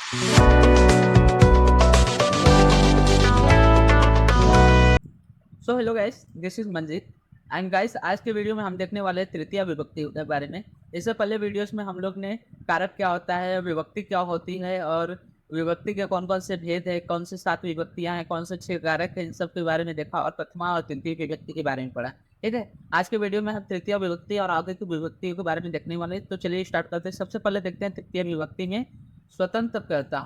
So hello guys, this is Manjeet and guys, आज के video में हम देखने वाले हैं तृतीया विभक्ति के बारे में। इससे पहले वीडियोस में हम लोग ने कारक क्या होता है, विभक्ति क्या होती है और विभक्ति के कौन कौन से भेद है, कौन से 7 विभक्तियां हैं, कौन से 6 कारक हैं, इन सब के बारे में देखा और प्रथमा और तृतीय विभक्ति के बारे में पढ़ा। ठीक है, आज के वीडियो में हम तृतीय विभक्ति और आगे की विभक्तियों के बारे में देखने वाले हैं। तो चलिए स्टार्ट करते हैं। सबसे पहले देखते हैं तृतीय विभक्ति में स्वतंत्रता।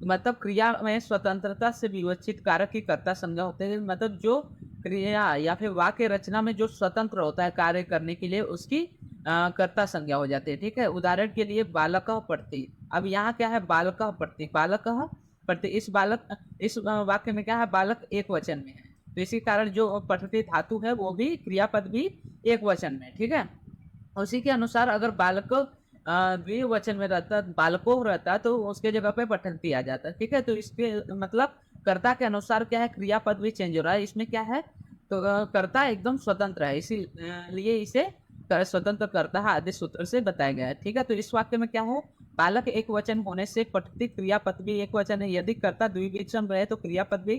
मतलब क्रिया में स्वतंत्रता से विवक्षित कारक की कर्ता संज्ञा होते हैं। मतलब जो क्रिया या फिर वाक्य रचना में जो स्वतंत्र होता है कार्य करने के लिए, उसकी कर्ता संज्ञा हो जाती है। ठीक है, उदाहरण के लिए बालक पढ़ती। अब यहाँ क्या है, बालक पढ़ती, बालक पढ़ती। इस वाक्य में क्या है, बालक एक वचन में है, तो इसी कारण जो पढ़ती धातु है वो भी क्रियापद भी एक वचन में। ठीक है, उसी के अनुसार अगर बालक द्विवचन में रहता, बालको रहता, तो उसके जगह पे पठंती आ जाता। ठीक है, तो इसके मतलब कर्ता के अनुसार क्या है, क्रियापद भी चेंज हो रहा है। इसमें क्या है, तो कर्ता एकदम स्वतंत्र है, इसीलिए इसे स्वतंत्र कर्ता आदि सूत्र से बताया गया है। ठीक है, तो इस वाक्य में क्या है, बालक एक वचन होने से पठती क्रियापद भी एक वचन है। यदि कर्ता द्विवचन रहे तो क्रियापद भी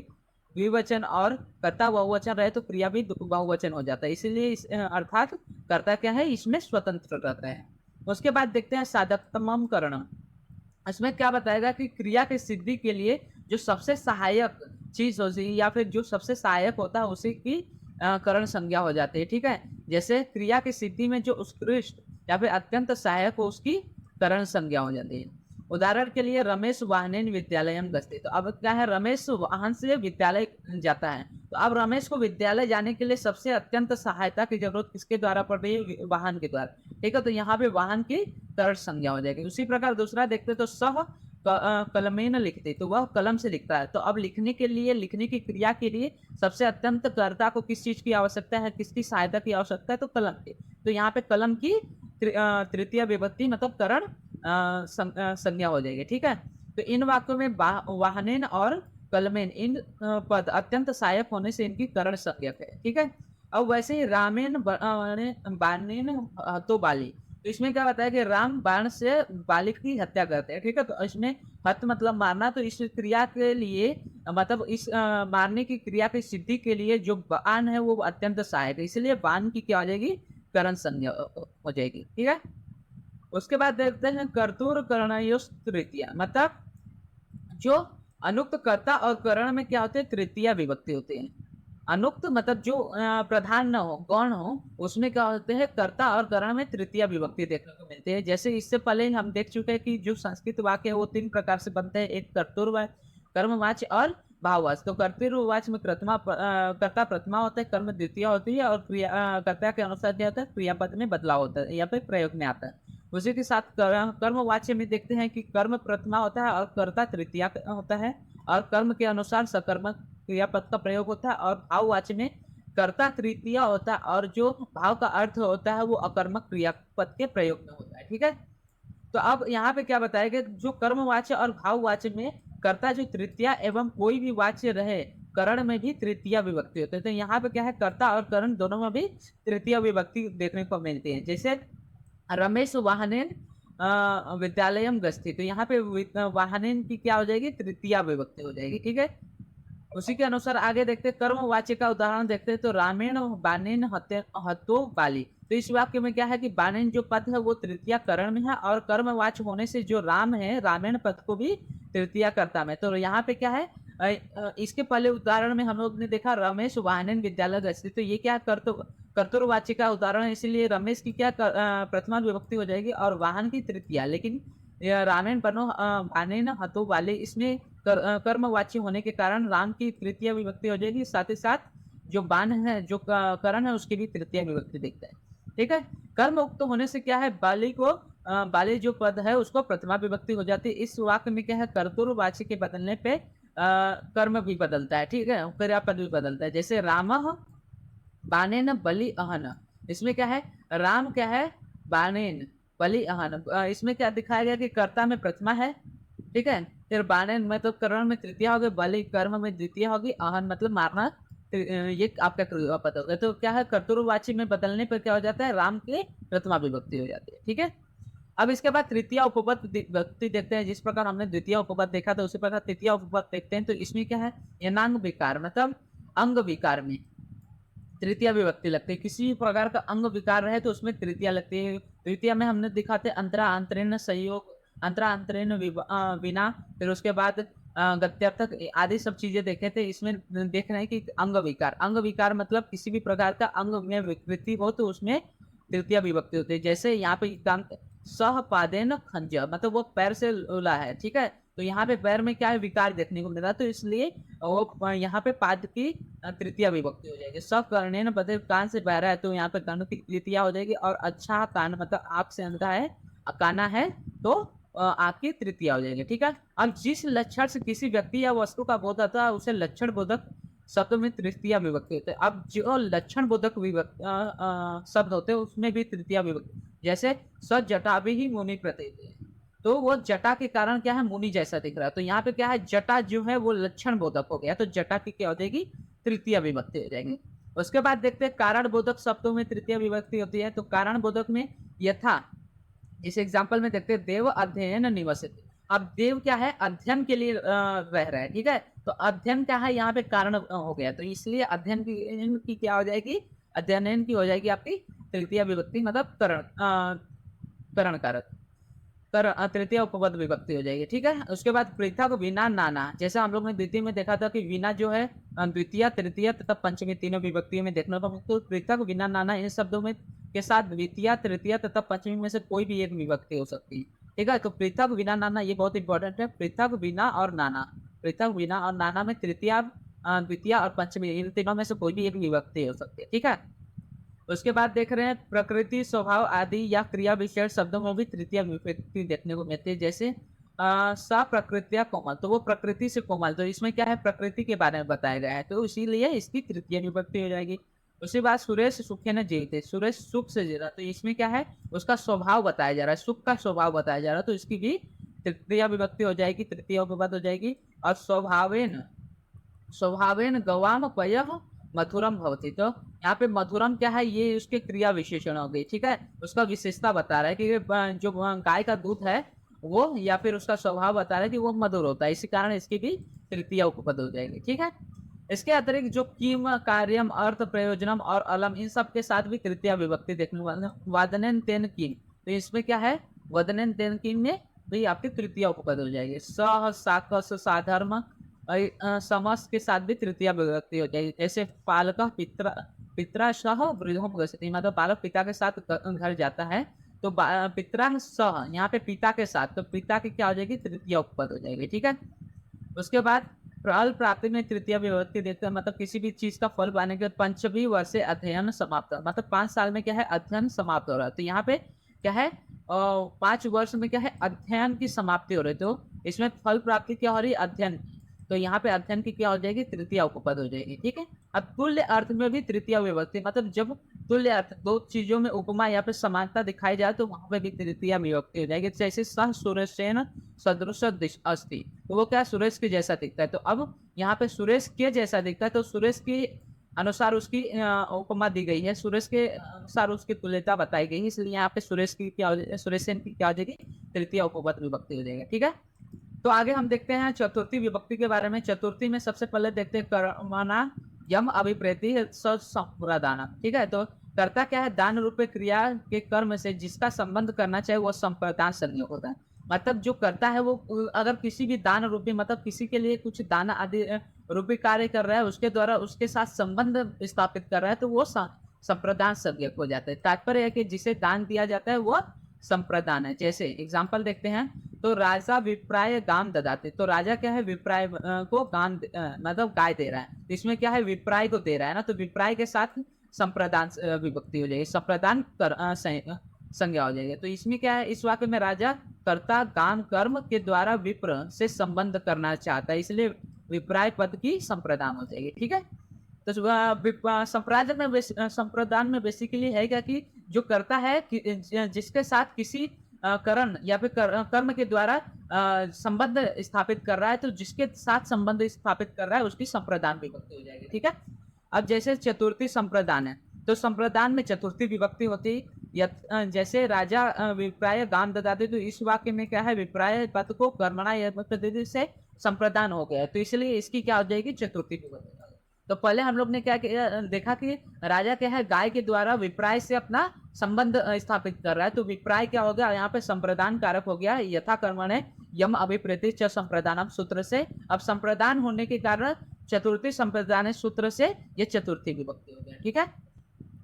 द्विवचन, और कर्ता बहुवचन रहे तो क्रिया भी बहुवचन हो जाता है। इसीलिए अर्थात कर्ता क्या है, इसमें स्वतंत्र रहता है। उसके बाद देखते हैं साधकतमम करण। इसमें क्या बताएगा कि क्रिया की सिद्धि के लिए जो सबसे सहायक चीज होती है या फिर जो सबसे सहायक होता है, उसी की करण संज्ञा हो जाती है। ठीक है, जैसे क्रिया की सिद्धि में जो उत्कृष्ट या फिर अत्यंत सहायक हो, उसकी करण संज्ञा हो जाती है। उदाहरण के लिए रमेश वाहनेन विद्यालयम गच्छति। तो अब क्या है, रमेश वाहन से विद्यालय जाता है। तो अब रमेश को विद्यालय जाने के लिए सबसे अत्यंत सहायता की जरूरत किसके द्वारा पड़ रही है, वाहन के द्वारा। ठीक है, तो यहाँ पे वाहन की कर्म संज्ञा हो जाएगी। उसी प्रकार दूसरा देखते तो सह कलमेन लिखते, तो वह कलम से लिखता है। तो अब लिखने के लिए, लिखने की क्रिया के लिए सबसे अत्यंत कर्ता को किस चीज की आवश्यकता है, किसकी सहायता की आवश्यकता है, तो कलम की। तो यहाँ पे कलम की तृतीय विभक्ति मतलब करण संज्ञा हो जाएगी। ठीक है, तो इन वाक्यों में वाहनेन और कलमेन, इन पद अत्यंत सहायक होने से इनकी करण संज्ञक है। ठीक है, अब वैसे ही रामेन बानेन तो बाली। तो इसमें क्या बताया कि राम बाण से बालिक की हत्या करते हैं। ठीक है, तो इसमें हत मतलब मारना, तो इस क्रिया के लिए मतलब इस मारने की क्रिया की सिद्धि के लिए जो बाण है वो अत्यंत सहायक है, इसलिए बाण की क्या हो जाएगी, करण संज्ञा हो जाएगी। ठीक है, उसके बाद देखते हैं कर्तुर करणयोस् तृतीया। मतलब जो अनुक्त कर्ता और करण में क्या होते हैं, तृतीया विभक्ति होती है। अनुक्त मतलब जो प्रधान न हो, गौण हो, उसमें क्या होते हैं, कर्ता और करण में तृतीया विभक्ति देखने को मिलती है। जैसे इससे पहले हम देख चुके हैं कि जो संस्कृत वाक्य है वो 3 प्रकार से बनते हैं, एक कर्तुर्वाच्य, कर्मवाच्य और भाववाच्य। तो कर्तृवाच्य में कर्ता प्रथमा होता है, कर्म द्वितीय होती है, और कर्ता के अनुसार क्या होता है, क्रियापद में बदलाव होता है या फिर प्रयोग में आता है। उसी के साथ कर्मवाच्य में देखते हैं कि कर्म प्रथमा होता है और कर्ता तृतीया होता है, और कर्म के अनुसार सकर्मक क्रियापद का प्रयोग होता है, और भाववाच्य में कर्ता तृतीया होता है और जो भाव का अर्थ होता है वो अकर्मक क्रियापद के प्रयोग में होता है। ठीक है, तो अब यहाँ पे क्या बताया, जो कर्मवाच्य और भाववाच्य में कर्ता जो तृतीया एवं कोई भी वाच्य रहे, करण में भी तृतीया विभक्ति होते हैं। तो यहाँ पे क्या है, कर्ता और करण दोनों में भी तृतीय विभक्ति देखने को मिलती है। जैसे रमेश वाहनेन विद्यालयम गच्छति, तो यहाँ पे वाहनेन की क्या हो जाएगी, तृतीया विभक्ति हो जाएगी। ठीक है, उसी के अनुसार आगे देखते हैं कर्मवाच्य का उदाहरण देखते हैं। तो रामेण बानेन हतो बाली। तो इस वाक्य में क्या है कि बानेन जो पद है वो तृतीया करण में है, और कर्मवाच्य होने से जो राम है, रामेण पद को भी तृतीया कर्ता में। तो यहाँ पे क्या है, इसके पहले उदाहरण में हम लोग ने देखा रमेश वाहनेन विद्यालय गच्छति, तो ये क्या कर्तुर्वाच्य का उदाहरण है, इसलिए रमेश की क्या प्रथमा विभक्ति हो जाएगी और वाहन की तृतीया। लेकिन रामेण बनो बानेन हतो वाले, इसमें कर्मवाच्य होने के कारण राम की तृतीय विभक्ति हो जाएगी, साथ ही साथ जो बाण है, जो करण है, उसकी भी तृतीय विभक्ति दिखता है। ठीक है, कर्म उक्त होने से क्या है, बाली जो पद है उसको प्रथमा विभक्ति हो जाती है। इस वाक्य में क्या है, कर्तुर्वाच्य के बदलने पे कर्म भी बदलता है। ठीक है, क्रियापद भी बदलता है। जैसे राम बानेन बलि अहन, इसमें क्या है, राम क्या है, बानेन बलि अहन, इसमें क्या दिखाया गया कि कर्ता में प्रथमा है। ठीक है, फिर बानेन में तो करण में तृतीया होगी, बलि कर्म में द्वितीय होगी, अहन मतलब मारना, ये आपका क्रियापद होगा। तो क्या है, कर्तुर्वाची में बदलने पर क्या हो जाता है, राम की प्रथमा विभक्ति हो जाती है। ठीक है, अब इसके बाद तृतीया उपपद विभक्ति देखते हैं। जिस प्रकार हमने द्वितीय उपपद देखा था उसी प्रकार तृतीय उपपद देखते हैं। तो इसमें क्या है, यनांग विकार मतलब अंग विकार में तृतीया विभक्ति लगती है। किसी भी प्रकार का अंग विकार रहे तो उसमें तृतीया लगती है। तृतीया में हमने दिखा थे अंतरा अंतरीण संयोग, अंतरा अंतरीण विना, फिर उसके बाद गत्यर्थक आदि सब चीजें देखे थे। इसमें देख रहे हैं कि अंग विकार मतलब किसी भी प्रकार का अंग में विकृति हो तो उसमें तृतीया विभक्ति होती है। जैसे यहाँ पे सहपादेन खंज मतलब वो पैर से उला है, ठीक है। तो यहाँ पे पैर में क्या है, विकार देखने को मिल रहा है, तो इसलिए वो यहाँ पे पाद की तृतीया विभक्ति हो जाएगी। सकर्णेन मतलब कान से बह रहा है तो यहाँ पे कर्ण की तृतीया हो जाएगी। और अच्छा कान मतलब आंख से अंधा है, काना है तो आंख की तृतीया हो जाएगी, ठीक है। अब जिस लक्षण से किसी व्यक्ति या वस्तु का बोध आता है उसे लक्षण बोधक शब्द में तृतीया विभक्ति होते हैं। अब जो लक्षण बोधक शब्द होते हैं उसमें भी तृतीया विभक्ति, जैसे स जटा भी ही मुनि प्रतीत, तो वो जटा के कारण क्या है, मुनि जैसा दिख रहा है। तो यहाँ पे क्या है, जटा जो है वो लक्षण बोधक हो गया, तो जटा की क्या हो जाएगी, तृतीय विभक्ति हो जाएगी। उसके बाद देखते हैं कारण बोधक शब्दों में तृतीय विभक्ति होती है। तो कारण बोधक में यथा, इस एग्जाम्पल में देखते हैं देव अध्ययन निवसित। अब देव क्या है, अध्ययन के लिए रह रहा है, ठीक है। तो अध्ययन क्या है, यहाँ पे कारण हो गया, तो इसलिए अध्ययन की क्या हो जाएगी, अध्ययन की हो जाएगी आपकी तृतीय विभक्ति मतलब करण कारक तृतीय उपपद विभक्ति हो जाएगी, ठीक है। उसके बाद पृथक विना नाना, जैसा हम लोग ने द्वितीय में देखा था कि विना जो है द्वितीय तृतीय तथा पंचमी तीनों विभक्तियों में देखने को, तो पृथक विना नाना इन शब्दों में के साथ द्वितीय तृतीय तथा पंचमी में से कोई भी एक विभक्ति हो सकती है, ठीक है। तो पृथक विना नाना ये बहुत इंपॉर्टेंट है। पृथक विना और नाना, पृथक विना और नाना में तृतीय द्वितीय और पंचमी इन तीनों में से कोई भी एक विभक्ति हो सकती है, ठीक है। उसके बाद देख रहे हैं प्रकृति स्वभाव आदि या क्रिया विशेष शब्दों में भी तृतीय विभक्ति देखने को मिलती है। जैसे सा प्रकृतिया कोमल, तो वो प्रकृति से कोमल, तो इसमें क्या है, प्रकृति के बारे में बताया गया है, तो इसीलिए इसकी तृतीय विभक्ति हो जाएगी। उसी बात सुरेश सुखे न जीते, सुरेश सुख से जी रहा, तो इसमें क्या है, उसका स्वभाव बताया जा रहा है, सुख का स्वभाव बताया जा रहा है, तो इसकी भी तृतीय विभक्ति हो जाएगी, तृतीय उपपद हो जाएगी। और स्वभावेन, स्वभावेन गवाम पय मधुरम भवती, तो यहाँ पे मधुरम क्या है, ये उसके क्रिया विशेषण हो गई, ठीक है। उसका विशेषता बता रहा है कि जो गाय का दूध है वो, या फिर उसका स्वभाव बता रहा है कि वो मधुर होता है, इसी कारण इसकी भी तृतीय उपपद हो जाएगी, ठीक है। इसके अतिरिक्त जो किम, कार्यम, अर्थ, प्रयोजनम और अलम इन सब के साथ भी तृतीय विभक्ति देखने वाले। वादनेन तेन किम, तो इसमें क्या है, वदनेन तेन किम में भी आपकी तृतीय उपपद हो जाएगी। सह साकस साधर्म समास के साथ भी तृतीय विभक्ति हो जाएगी। जैसे पालक पित्रा पित्रा सह वृद्धों गच्छति, मतलब बालक पिता के साथ घर जाता है, तो पित्रा सह यहाँ पे पिता के साथ, तो पिता की क्या हो जाएगी, तृतीय उपपद हो जाएगी, ठीक है। उसके बाद फल प्राप्ति में तृतीय विभक्ति देखते हैं, मतलब किसी भी चीज का फल पाने के पंचमी वर्षे अध्ययन समाप्त, मतलब 5 साल में क्या है, अध्ययन समाप्त हो रहा है। तो यहाँ पे क्या है, 5 वर्ष में क्या है, अध्ययन की समाप्ति हो रही है, तो इसमें फल प्राप्ति क्या हो रही है, अध्ययन, तो यहाँ पे अध्ययन की क्या हो जाएगी, तृतीय उपपद हो जाएगी, ठीक है। अब तुल्य अर्थ में भी तृतीय विभक्ति, मतलब जब तुल्य अर्थ दो चीजों में उपमा या फिर समानता दिखाई जाए तो वहां पे भी तृतीय विभक्ति हो जाएगी। जैसे सह सुरेशेन सदृश अस्ति, तो वो क्या सुरेश के जैसा दिखता है, तो अब यहाँ पे सुरेश के जैसा दिखता है, तो सुरेश के अनुसार उसकी उपमा दी गई है, सुरेश के अनुसार उसकी तुल्यता बताई गई है, इसलिए यहाँ पे सुरेश की क्या हो जाएगी, सुरेशेन की क्या हो जाएगी, तृतीय उपपद विभक्ति हो जाएगी, ठीक है। तो आगे हम देखते हैं चतुर्थी विभक्ति के बारे में। चतुर्थी में सबसे पहले देखते हैं कर्मणा यम अभिप्रेति संप्रदान, ठीक है। तो कर्ता क्या है, दान रूपे क्रिया के कर्म से जिसका संबंध करना चाहिए वो संप्रदान संयोग होता है। मतलब जो करता है वो अगर किसी भी दान रूपी, मतलब किसी के लिए कुछ दान आदि रूपी कार्य कर रहा है, उसके द्वारा उसके साथ संबंध स्थापित कर रहा है, तो वो संप्रदान संज्ञक हो जाता है। तात्पर्य है कि जिसे दान दिया जाता है वो संप्रदान है। जैसे एग्जाम्पल देखते हैं, तो राजा विप्राय गाम ददाते, तो राजा क्या है, विप्राय को गान मतलब गाय दे रहा है, तो इसमें क्या है, विप्राय को दे रहा है ना, तो विप्राय के साथ संप्रदान विभक्ति हो जाएगी, संप्रदान संज्ञा हो जाएगी। तो इसमें क्या है, इस वाक्य में राजा कर्ता गाम कर्म के द्वारा विप्र से संबंध करना चाहता है, इसलिए विप्राय पद की संप्रदान हो जाएगी, ठीक है। तो संप्रदान में बेसिकली है क्या कि जो करता है जिसके साथ किसी करण या फिर कर्म के द्वारा संबंध स्थापित कर रहा है, तो जिसके साथ संबंध स्थापित कर रहा है उसकी संप्रदान विभक्ति हो जाएगी, ठीक है। अब जैसे चतुर्थी संप्रदान है, तो संप्रदान में चतुर्थी विभक्ति होती है। जैसे राजा विप्राय गान ददाते, तो इस वाक्य में क्या है, विप्राय पद को कर्मणा या पद्धति से संप्रदान हो गया, तो इसलिए इसकी क्या हो जाएगी, चतुर्थी विभक्ति। तो पहले हम लोग ने क्या किया, देखा कि राजा क्या है, गाय के द्वारा विप्राय से अपना संबंध स्थापित कर रहा है, तो विप्राय क्या हो गया, यहाँ पे संप्रदान कारक हो गया, यथा कर्मणे यम अभिप्रेति च संप्रदानम सूत्र से। अब संप्रदान होने के कारण चतुर्थी संप्रदान सूत्र से ये चतुर्थी विभक्ति हो गया, ठीक है।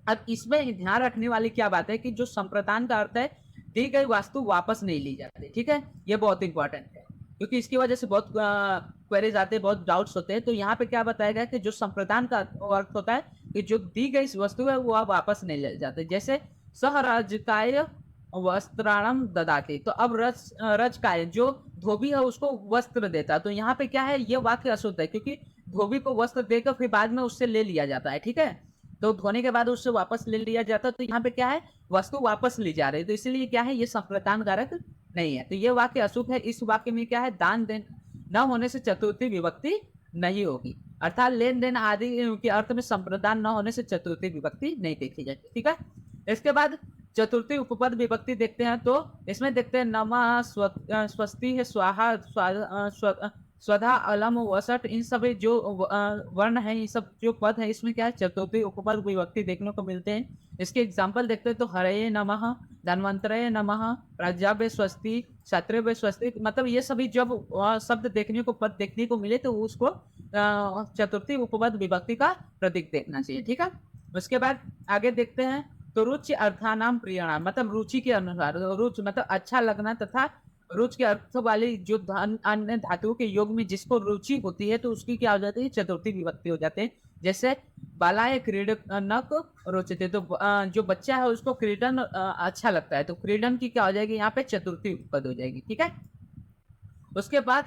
अब इसमें ध्यान रखने वाली क्या बात है कि जो संप्रदान का अर्थ है, दी गई वस्तु वापस नहीं ली जाती, ठीक है, ये बहुत इंपॉर्टेंट है, क्योंकि इसकी वजह से बहुत क्वेरीज आते हैं, बहुत डाउट्स होते हैं। तो यहाँ पे क्या बताया गया कि जो संप्रदान का अर्थ होता है कि जो दी गई वस्तु है वो आप वापस नहीं ले जाते, जैसे सहराजकाय वस्त्राणम ददाती, तो अब रजकाय जो धोबी है उसको वस्त्र देता, तो यहाँ पे क्या है, ये वाक्य अशुद्ध है, क्योंकि धोबी को वस्त्र देकर फिर बाद में उससे ले लिया जाता है, ठीक है, तो धोने के बाद उससे वापस ले लिया जाता है, तो यहाँ पे क्या है, वस्तु वापस ली जा रही है, तो इसलिए क्या है, ये संप्रदान कारक नहीं है, तो ये वाक्य अशुद्ध है। इस वाक्य में क्या है, दान देन न होने से चतुर्थी विभक्ति नहीं होगी, अर्थात लेन देन आदि के अर्थ में संप्रदान न होने से चतुर्थी विभक्ति नहीं देखी जाती, ठीक है। इसके बाद चतुर्थी उपपद विभक्ति देखते हैं, तो इसमें देखते हैं नमः स्वस्ति है, स्वाहा स्वधा अलम वसट, इन सभी जो वर्ण है, ये सब जो पद है, इसमें क्या है, चतुर्थी उपपद विभक्ति देखने को मिलते हैं। इसके एग्जाम्पल देखते हैं, तो हरये नमः, धन्वंतरये नमः, प्राज्ञाभ्य स्वस्ति, क्षत्रिय स्वस्ति, मतलब ये सभी जब शब्द देखने को, पद देखने को मिले, तो उसको चतुर्थी उपपद विभक्ति का प्रतीक देखना चाहिए, ठीक है। उसके बाद आगे देखते हैं, तो रुचि अर्थानाम प्रियणाम, मतलब रुचि के अनुसार, रुचि मतलब अच्छा लगना, तथा रुचि के अर्थ वाली जो अन्य धातुओं के योग में जिसको रुचि होती है, तो उसकी क्या हो जाती है, चतुर्थी विभक्ति हो जाते हैं। जैसे बालाय क्रीडनक रोचते, तो जो बच्चा है उसको क्रीडन अच्छा लगता है, तो क्रीडन की क्या हो जाएगी, यहाँ पे चतुर्थी पद हो जाएगी, ठीक है। उसके बाद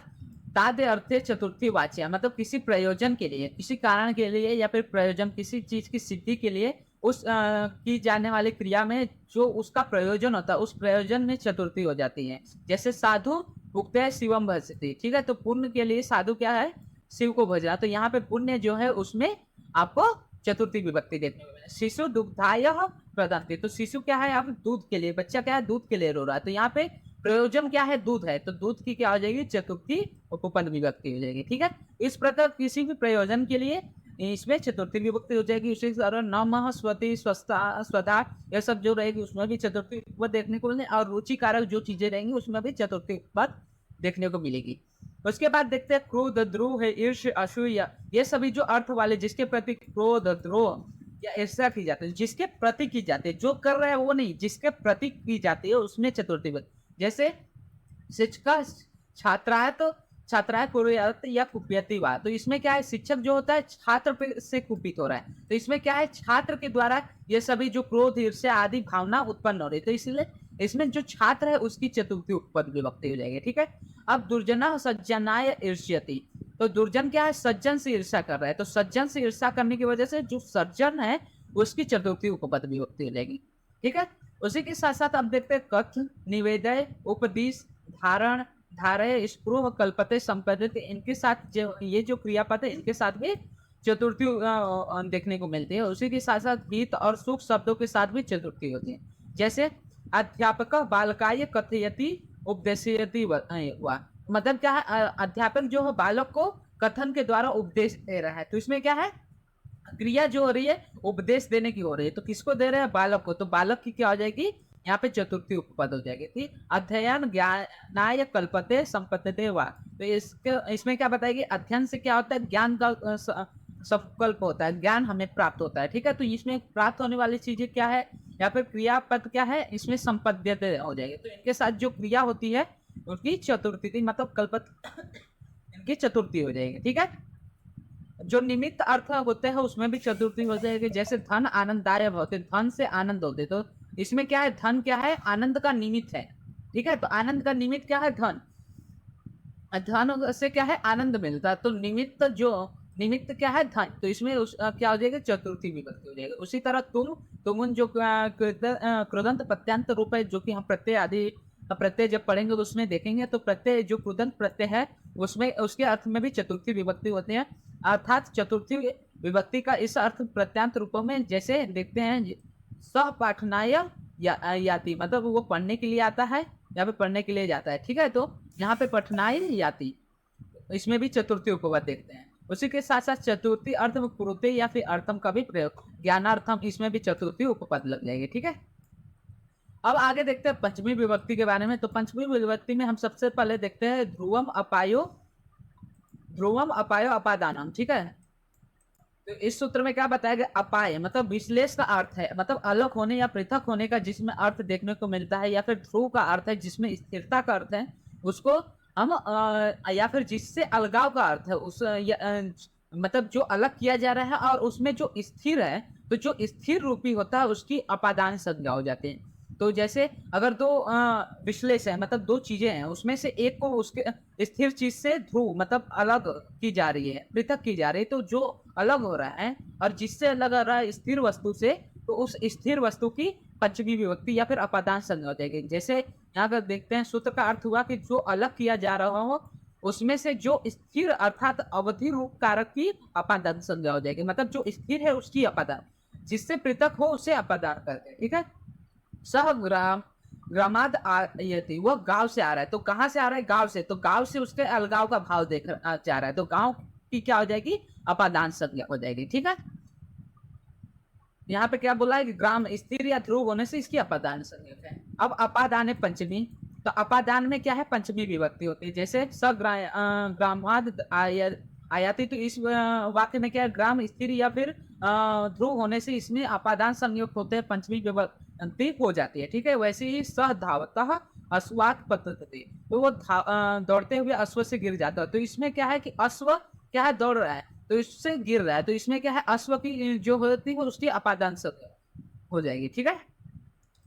तादे अर्थे चतुर्थी वाच्य, मतलब किसी प्रयोजन के लिए, किसी कारण के लिए, या फिर प्रयोजन किसी चीज की सिद्धि के लिए उस की जाने वाली क्रिया में जो उसका प्रयोजन होता है, उस प्रयोजन में चतुर्थी हो जाती है। जैसे साधु भुक्त है शिवम भजती, ठीक है, तो पुण्य के लिए साधु क्या है, शिव को भजना, तो यहाँ पे पुण्य जो है उसमें आपको चतुर्थी विभक्ति देखने को मिले। शिशु दुग्धाय प्रदंती, तो शिशु क्या है, आप दूध के लिए, बच्चा क्या है, दूध के लिए रो रहा है, तो यहाँ पे प्रयोजन क्या है, दूध है, तो दूध की क्या हो जाएगी, चतुर्थी उपपद विभक्ति हो जाएगी, ठीक है। इस प्रकार किसी भी प्रयोजन के लिए इसमें चतुर्थी विभक्ति हो जाएगी। उसी तरह नमः स्वति स्वस्था स्वधा, यह सब जो रहेगी उसमें भी चतुर्थी उपपद देखने को मिलेगी, और रुचि कारक जो चीजें रहेंगी उसमें भी चतुर्थी उपपद देखने को मिलेगी। उसके बाद देखते हैं क्रोध द्रोह है, ईर्ष्य असूया, ये सभी जो अर्थ वाले जिसके प्रति क्रोध द्रोह या ईर्ष्या की जाती है, जिसके प्रति की जाती है, जो कर रहा है वो नहीं, जिसके प्रति की जाती है उसमें चतुर्थी विभक्ति। जैसे शिक्षक छात्राय, तो छात्राय कुर्यात या कुप्यति वा, तो इसमें क्या है, शिक्षक जो होता है छात्र से कुपित हो रहा है, तो इसमें क्या है, छात्र के द्वारा ये सभी जो क्रोध ईर्ष्या आदि भावना उत्पन्न हो रही है, तो इसलिए इसमें जो छात्र है उसकी चतुर्थी उपपद विभक्ति हो जाएगी, ठीक है। अब दुर्जना सज्जनाय ईर्ष्यति, तो दुर्जन क्या है, सज्जन से ईर्ष्या कर रहा है, तो सज्जन से ईर्ष्या करने की वजह से जो सज्जन है उसकी चतुर्थी उपपद विभक्ति हो जाएगी, ठीक है। उसी के साथ साथ अब देखते हैं कथ, निवेदय, उपदेश, धारण, धारय, स्पृह, कल्पते, संपदित, इनके साथ जो ये जो क्रियापद है इनके साथ भी चतुर्थी देखने को मिलती है। उसी के साथ साथ हित और सुख शब्दों के साथ भी चतुर्थी होती है। जैसे अध्यापक बालकाय कथयति उपदेशयति हुआ, मतलब क्या है, अध्यापक जो है बालक को कथन के द्वारा उपदेश दे रहा है, तो इसमें क्या है, क्रिया जो हो रही है उपदेश देने की हो रही है, तो किसको दे रहे हैं, बालक को, तो बालक की क्या हो जाएगी, यहाँ पे चतुर्थी उपपद हो जाएगी, ठीक। अध्ययन ज्ञानाय कल्पते संपत्ते वा, तो इसमें क्या बताएगी, अध्ययन से क्या होता है, ज्ञान का संकल्प होता है, ज्ञान हमें प्राप्त होता है, ठीक है। तो इसमें प्राप्त होने वाली चीजें क्या है, यहाँ पे क्रियापद क्या है, इसमें संपद्यते हो जाएगी, तो इनके साथ जो क्रिया होती है उनकी चतुर्थी, मतलब कल्पत इनकी चतुर्थी हो जाएगी, ठीक है। जो निमित्त अर्थ होते हैं उसमें भी चतुर्थी हो जाएगी। जैसे धन आनंददायक होते, धन से आनंद होते, तो इसमें क्या है, धन क्या है, आनंद का निमित्त है, ठीक है, तो आनंद का निमित्त क्या है, धन, धन से क्या है, आनंद मिलता है, तो निमित्त क्या है, धन, तो इसमें क्या हो जाएगा, चतुर्थी विभक्ति हो जाएगी। उसी तरह तुम जो कृदंत प्रत्यांत रूप है, जो कि हम प्रत्यय आदि प्रत्यय जब पढ़ेंगे तो उसमें देखेंगे, तो प्रत्यय जो कृदंत प्रत्यय है उसमें उसके अर्थ में भी चतुर्थी विभक्ति होती है, अर्थात चतुर्थी विभक्ति का इस अर्थ प्रत्यांत रूपों में जैसे देखते हैं, सहपाठनाय याति, मतलब वो पढ़ने के लिए आता है या फिर पढ़ने के लिए जाता है, ठीक है। तो यहाँ पे पठनाय याति, इसमें भी चतुर्थी उपपद देखते हैं। उसी के साथ साथ चतुर्थी अर्थ में कुरुते या फिर अर्थम का भी प्रयोग, ज्ञानार्थम, इसमें भी चतुर्थी उपपद लग जाएगी, ठीक है। अब आगे देखते हैं पंचमी विभक्ति के बारे में। तो पंचमी विभक्ति में हम सबसे पहले देखते हैं ध्रुवम अपायो अपादानम, ठीक है। तो इस सूत्र में क्या बताया गया, अपाय मतलब विश्लेष का अर्थ है, मतलब अलग होने या पृथक होने का जिसमें अर्थ देखने को मिलता है, या फिर ध्रुव का अर्थ है जिसमें स्थिरता का अर्थ है, उसको हम या फिर जिससे अलगाव का अर्थ है, मतलब जो अलग किया जा रहा है और उसमें जो स्थिर है, तो जो स्थिर रूपी होता है उसकी अपादान संज्ञा हो जाती है। तो जैसे अगर दो विश्लेष है, मतलब दो चीजें हैं, उसमें से एक को उसके स्थिर चीज से ध्रुव मतलब अलग की जा रही है, पृथक की जा रही है, तो जो अलग हो रहा है और जिससे अलग हो रहा है स्थिर वस्तु से, तो उस स्थिर वस्तु की पंचमी विभक्ति या फिर अपादान संज्ञा हो जाएगी। जैसे यहाँ पर देखते हैं सूत्र का अर्थ हुआ कि जो अलग किया जा रहा हो उसमें से जो स्थिर अर्थात अवधि रूप कारक की अपादान संज्ञा हो जाएगी, मतलब जो स्थिर है उसकी अपादान, जिससे पृथक हो उसे अपादान करते हैं, ठीक है। सह ग्राम ग्रामाद आयति, वो गांव से आ रहा है, तो कहां से आ रहा है, गांव से, तो गांव से उसके अलगाव का भाव देख जा रहा है, तो गांव की क्या हो जाएगी, अपादान संज्ञा हो जाएगी, ठीक है। यहाँ पे क्या बोला है कि ग्राम स्थिर या ध्रुव होने से इसकी अपादान संज्ञा है। अब अपादान है पंचमी, तो अपादान में क्या है, पंचमी विभक्ति होती है। जैसे ग्रामाद आयाति, तो इस वाक्य में क्या है, ग्राम स्थिर या फिर ध्रुव होने से इसमें अपादान संयुक्त होते हैं, पंचमी विभक्ति हो जाती है, ठीक है। वैसे ही सह धावतः अश्वात पतति, तो वो दौड़ते हुए अश्व से गिर जाता है, तो इसमें क्या है कि अश्व क्या है, दौड़ रहा है, तो इससे गिर रहा है, तो इसमें क्या है, अश्व की जो होती है उसकी अपादान संज्ञा हो जाएगी, ठीक है।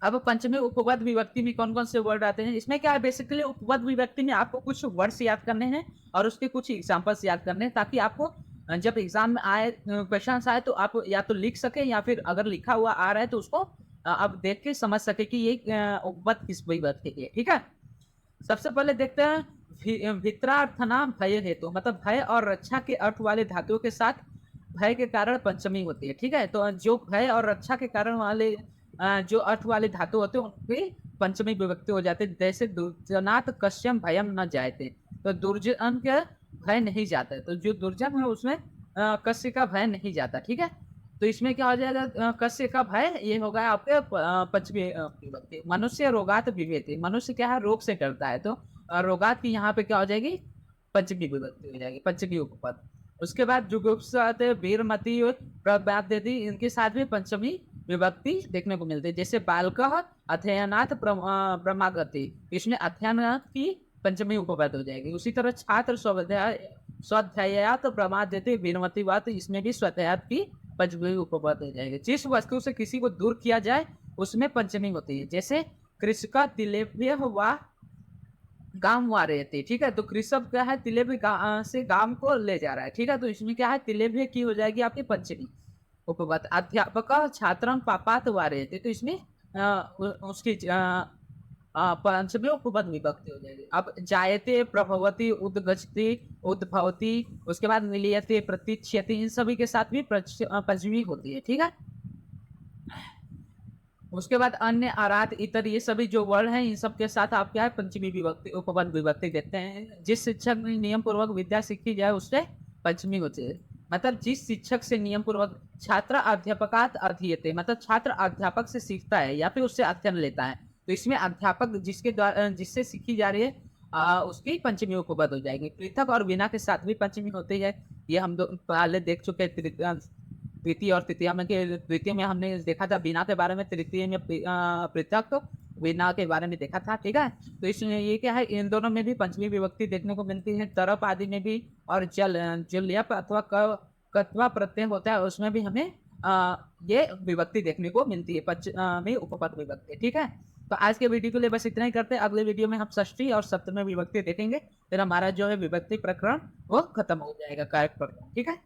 अब पंचमी उपपद विभक्ति में कौन कौन से वर्ड आते हैं, इसमें क्या है, बेसिकली उपपद विभक्ति में आपको कुछ वर्ड्स याद करने हैं और उसके कुछ एग्जांपल्स याद करने हैं, ताकि आपको जब एग्जाम में आए, क्वेश्चन आए, तो आप या तो लिख सके, या फिर अगर लिखा हुआ आ रहा है तो उसको आप देख के समझ सके कि ये उपपद किस विभक्ति की है, ठीक है। सबसे पहले देखते हैं भित्रार्थना भय हेतु, मतलब भय और रक्षा के अर्थ वाले धातुओं के साथ भय के कारण पंचमी होती है, ठीक है। तो जो भय और रक्षा के कारण वाले जो अर्थ वाले धातु होते हैं उनकी पंचमी विभक्ति हो जाते हैं। जैसे दुर्जनात कश्यम भयम न जायते, तो दुर्जन के भय नहीं जाता है, तो जो दुर्जन है उसमें कश्य का भय नहीं जाता, ठीक है। तो इसमें क्या हो जाएगा, कश्य का भय, ये होगा आपके पंचमी विभक्ति। मनुष्य रोगात विवेति, मनुष्य क्या है, रोग से डरता है, तो रोगात की यहाँ पे क्या हो जाएगी, पंचमी विभक्ति हो जाएगी, पंचमी उपपद। उसके बाद जुगुप्सात वीरमती प्रबाद्यति, इनके साथ भी पंचमी विभक्ति देखने को मिलती है। जैसे बालक अध्ययनाथ प्रमागति, इसमें अध्ययन की पंचमी उपपद हो जाएगी। उसी तरह छात्र स्वाध्यायात प्रमाद्यति वीरमतीवात, इसमें भी स्वाध्यायात की पंचमी उपपद हो जाएगी। जिस वस्तु से किसी को दूर किया जाए उसमें पंचमी होती है। जैसे कृषका तिलेभ्य व गांव वारेती, ठीक है। तो कृषक क्या है, तिलेभ्य से गांव को ले जा रहा है, ठीक है। तो इसमें क्या है, तिलेभ्य की हो जाएगी आपकी पंचमी उपपद। अध्यापक छात्रन पापात वारेती, तो इसमें उसकी पंचमी उपपद विभक्ति हो जाएगी। अब जायते प्रभवती उद्गछति उद्भवती, उसके बाद मिलियते प्रतीक्ष्यति, इन सभी के साथ भी पंचमी होती है, ठीक है। उसके बाद अन्य आरात इतर, ये सभी जो वर्ड हैं इन सब के साथ आप क्या है, पंचमी विभक्ति उपपद विभक्ति देखते हैं। जिस शिक्षक ने नियम पूर्वक विद्या सीखी जाए उससे पंचमी होती है, मतलब जिस शिक्षक से नियम पूर्वक, छात्र अध्यापकात अधीयते, मतलब छात्र अध्यापक से सीखता है या फिर उससे अध्ययन लेता है, तो इसमें अध्यापक जिसके द्वारा जिससे सीखी जा रही है उसकी पंचमी उपपद हो जाएगी। पृथक और बिना के साथ भी पंचमी होती है, ये हम पहले देख चुके हैं। तृतीय और तृतीया में, द्वितीय में हमने देखा था बिना के बारे में, तृतीय में पृथक बिना के बारे में देखा था, ठीक है। तो इसमें ये क्या है, इन दोनों में भी पंचमी विभक्ति देखने को मिलती है। तरप आदि में भी, और जो ल्यप अथवा कत्वा प्रत्यय होता है उसमें भी हमें ये विभक्ति देखने को मिलती है, पंचमी उपपद विभक्ति, ठीक है। तो आज के वीडियो के लिए बस इतना ही करते हैं। अगले वीडियो में हम षष्ठी और सप्तमी विभक्ति देखेंगे, फिर हमारा जो है विभक्ति प्रकरण वो खत्म हो जाएगा, कारक प्रकरण, ठीक है।